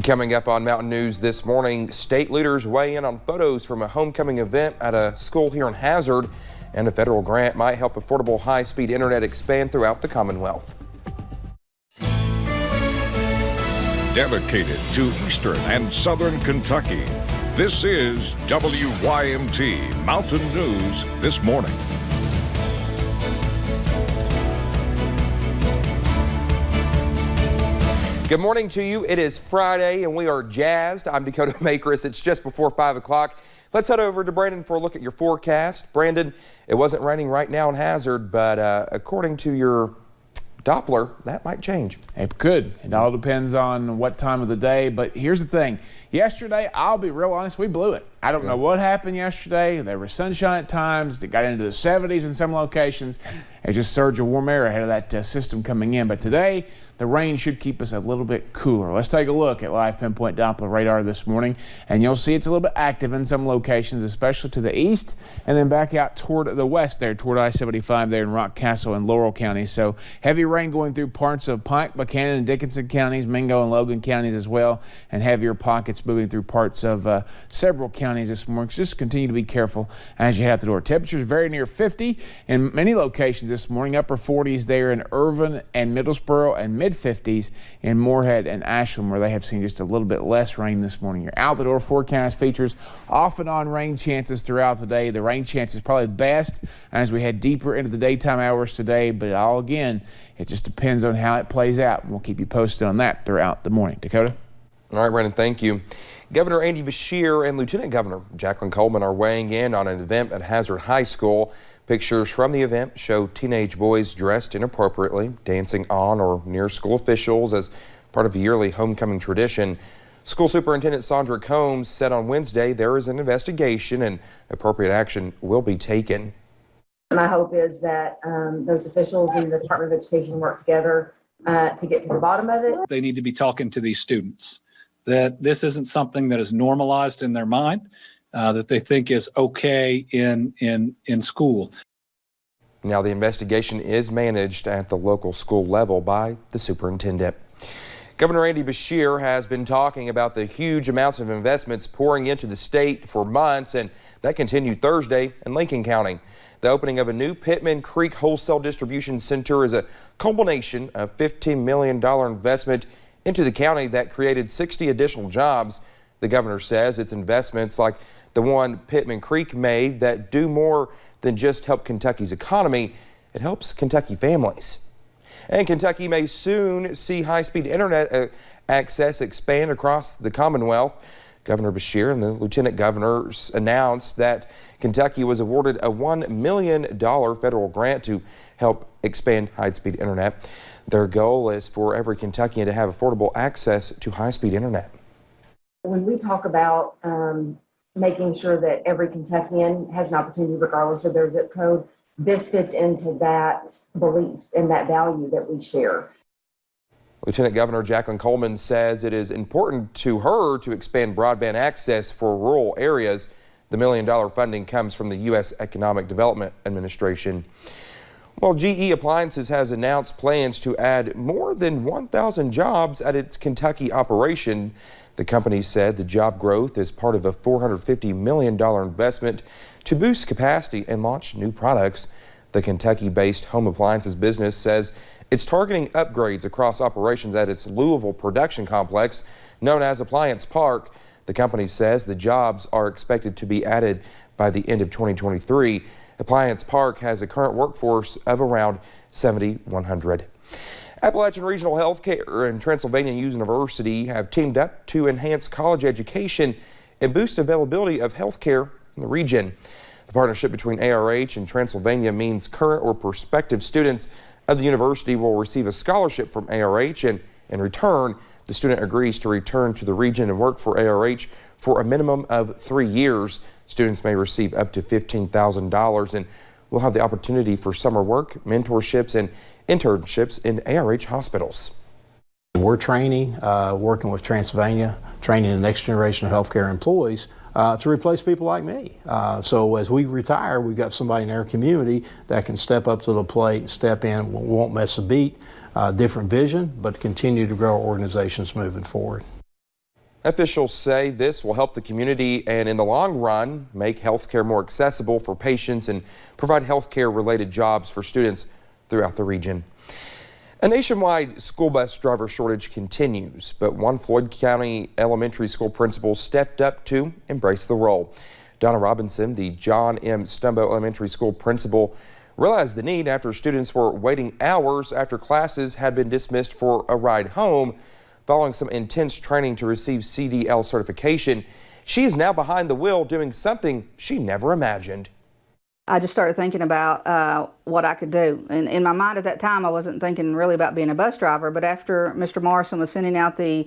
Coming up on Mountain News this morning, state leaders weigh in on photos from a homecoming event at a school here in Hazard, and a federal grant might help affordable high-speed internet expand throughout the Commonwealth. Dedicated to Eastern and Southern Kentucky, this is WYMT Mountain News this morning. Good morning to you. It is Friday and we are jazzed. I'm Dakota Makris. It's just before 5 o'clock. Let's head over to Brandon for a look at your forecast. Brandon, it wasn't raining right now in Hazard, but according to your Doppler, that might change. It could. It all depends on what time of the day. But here's the thing. Yesterday, I'll be real honest, we blew it. I don't know what happened yesterday. There was sunshine at times. It got into the 70s in some locations. It just surged of warm air ahead of that system coming in. But today, the rain should keep us a little bit cooler. Let's take a look at live pinpoint Doppler radar this morning, and you'll see it's a little bit active in some locations, especially to the east, and then back out toward the west there, toward I-75 there in Rockcastle and Laurel County. So heavy rain going through parts of Pike, Buchanan, and Dickinson counties, Mingo and Logan counties as well, and heavier pockets moving through parts of several counties this morning. So just continue to be careful as you head out the door. Temperatures very near 50 in many locations this morning, upper 40s there in Irvin and Middlesboro, and mid-50s in Moorhead and Ashland, where they have seen just a little bit less rain this morning. Your out the door forecast features off and on rain chances throughout the day. The rain chance is probably best as we head deeper into the daytime hours today, but it just depends on how it plays out. We'll keep you posted on that throughout the morning. Dakota? All right, Brandon, thank you. Governor Andy Beshear and Lieutenant Governor Jacqueline Coleman are weighing in on an event at Hazard High School. Pictures from the event show teenage boys dressed inappropriately, dancing on or near school officials as part of a yearly homecoming tradition. School Superintendent Sandra Combs said on Wednesday there is an investigation and appropriate action will be taken. My hope is that those officials in the Department of Education work together to get to the bottom of it. They need to be talking to these students, that this isn't something that is normalized in their mind, that they think is okay in school. Now the investigation is managed at the local school level by the superintendent. Governor Andy Beshear has been talking about the huge amounts of investments pouring into the state for months, and that continued Thursday in Lincoln County. The opening of a new Pittman Creek Wholesale Distribution Center is a culmination of $15 million investment into the county that created 60 additional jobs. The governor says it's investments like the one Pittman Creek made that do more than just help Kentucky's economy. It helps Kentucky families. And Kentucky may soon see high-speed internet access expand across the Commonwealth. Governor Beshear and the lieutenant governors announced that Kentucky was awarded a $1 million federal grant to help expand high-speed internet. Their goal is for every Kentuckian to have affordable access to high-speed internet. When we talk about making sure that every Kentuckian has an opportunity regardless of their zip code, this fits into that belief and that value that we share. Lieutenant Governor Jacqueline Coleman says it is important to her to expand broadband access for rural areas. The $1 million funding comes from the U.S. Economic Development Administration. Well, GE Appliances has announced plans to add more than 1,000 jobs at its Kentucky operation. The company said the job growth is part of a $450 million investment to boost capacity and launch new products. The Kentucky-based home appliances business says it's targeting upgrades across operations at its Louisville production complex known as Appliance Park. The company says the jobs are expected to be added by the end of 2023. Appliance Park has a current workforce of around 7,100. Appalachian Regional Healthcare and Transylvania University have teamed up to enhance college education and boost availability of healthcare in the region. The partnership between ARH and Transylvania means current or prospective students of the university will receive a scholarship from ARH, and in return, the student agrees to return to the region and work for ARH for a minimum of 3 years. Students may receive up to $15,000 and will have the opportunity for summer work, mentorships, and internships in ARH hospitals. We're training, working with Transylvania, training the next generation of healthcare employees to replace people like me. So as we retire, we've got somebody in our community that can step up to the plate, step in, won't miss a beat, different vision, but continue to grow our organizations moving forward. Officials say this will help the community and in the long run make healthcare more accessible for patients and provide healthcare related jobs for students throughout the region. A nationwide school bus driver shortage continues, but one Floyd County elementary school principal stepped up to embrace the role. Donna Robinson, the John M. Stumbo Elementary School principal, realized the need after students were waiting hours after classes had been dismissed for a ride home. Following some intense training to receive CDL certification, she is now behind the wheel doing something she never imagined. I just started thinking about what I could do. And in my mind at that time, I wasn't thinking really about being a bus driver. But after Mr. Morrison was sending out the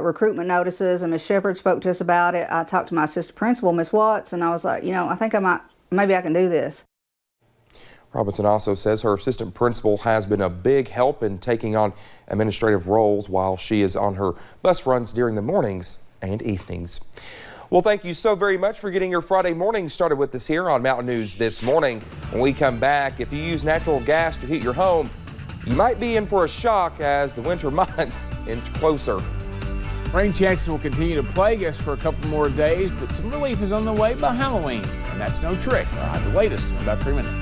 recruitment notices and Ms. Shepard spoke to us about it, I talked to my assistant principal, Ms. Watts, and I was like, I think maybe I can do this. Robinson also says her assistant principal has been a big help in taking on administrative roles while she is on her bus runs during the mornings and evenings. Well, thank you so very much for getting your Friday morning started with us here on Mountain News This Morning. When we come back, if you use natural gas to heat your home, you might be in for a shock as the winter months inch closer. Rain chances will continue to plague us for a couple more days, but some relief is on the way by Halloween, and that's no trick. I'll have the latest in about 3 minutes.